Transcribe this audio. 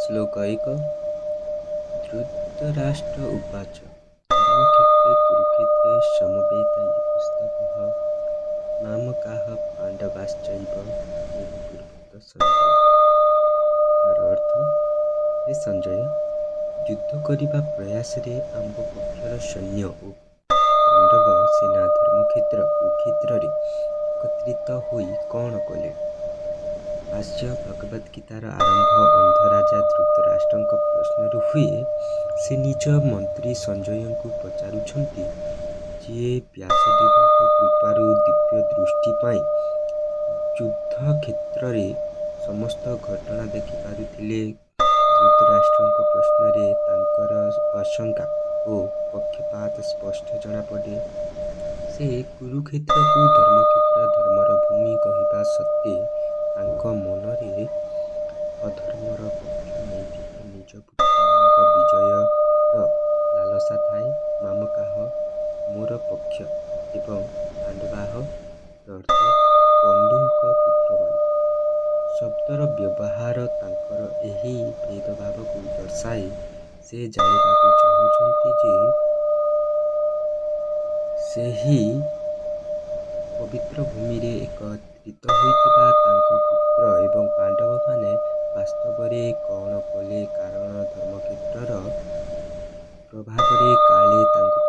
ଶ୍ଲୋକ 1। ଧୃତରାଷ୍ଟ୍ର ଉବାଚ ଧର୍ମକ୍ଷେତ୍ରେ କୁରୁକ୍ଷେତ୍ରେ ସମବେତାୟୁସ୍ତତଃ ମାମକାଃ ପାଣ୍ଡବାଶ୍ଚୈବ କିଂ କୁର୍ୱତ ସଞ୍ଜୟ। ତାର ଅର୍ଥ, ହେ ସଞ୍ଜୟ, ଯୁଦ୍ଧ କରିବା ପ୍ରୟାସରେ ଆମ୍ଭ ପକ୍ଷର ସୈନ୍ୟ ଓ ପାଣ୍ଡବ ସେନା ଧର୍ମକ୍ଷେତ୍ର କୁରୁକ୍ଷେତ୍ରରେ ଏକତ୍ରିତ ହୋଇ କ'ଣ କଲେ? ଭାଷ୍ୟ ଭଗବଦ୍ଗୀତାର ଆରମ୍ଭ ଅନ୍ଧ ରାଜା ଧୃତରାଷ୍ଟ୍ରଙ୍କ ପ୍ରଶ୍ନରୁ ହୁଏ। ସେ ନିଜ ମନ୍ତ୍ରୀ ସଞ୍ଜୟଙ୍କୁ ପଚାରୁଛନ୍ତି, ଯିଏ ବ୍ୟାସଦେବଙ୍କ କୃପାରୁ ଦିବ୍ୟ ଦୃଷ୍ଟି ପାଇ ଯୁଦ୍ଧକ୍ଷେତ୍ରରେ ସମସ୍ତ ଘଟଣା ଦେଖିପାରୁଥିଲେ। ଧୃତରାଷ୍ଟ୍ରଙ୍କ ପ୍ରଶ୍ନରେ ତାଙ୍କର ଆଶଙ୍କା ଓ ପକ୍ଷପାତ ସ୍ପଷ୍ଟ ଜଣାପଡ଼େ। ସେ କୁରୁକ୍ଷେତ୍ରକୁ ଧର୍ମକ୍ଷେତ୍ର, ଧର୍ମର ଭୂମି କହିବା ସତ୍ତ୍ୱେ ତାଙ୍କ ମନରେ ଅଧର୍ମର ପକ୍ଷ ନେଇଥିବା ନିଜ ପୁତ୍ରମାନଙ୍କ ବିଜୟର ଲାଲସା ଥାଏ। ମାମକାଃ, ମୋର ପକ୍ଷ, ଏବଂ ପାଣ୍ଡବାଃ, ର ଅର୍ଥ ପଣ୍ଡୁଙ୍କ ପୁତ୍ରମାନେ ଶବ୍ଦର ବ୍ୟବହାର ତାଙ୍କର ଏହି ଭେଦଭାବକୁ ଦର୍ଶାଏ। ସେ ଜାଣିବାକୁ ଚାହୁଁଛନ୍ତି ଯେ ସେହି ପବିତ୍ର ଭୂମିରେ ଏକତ୍ରିତ ହୋଇଥିବା ତାଙ୍କ ପୁତ୍ର ଏବଂ ପାଣ୍ଡବମାନେ ବାସ୍ତବରେ କ'ଣ କଲେ, କାରଣ ଧର୍ମକ୍ଷେତ୍ରର ପ୍ରଭାବରେ କାଳେ ତାଙ୍କ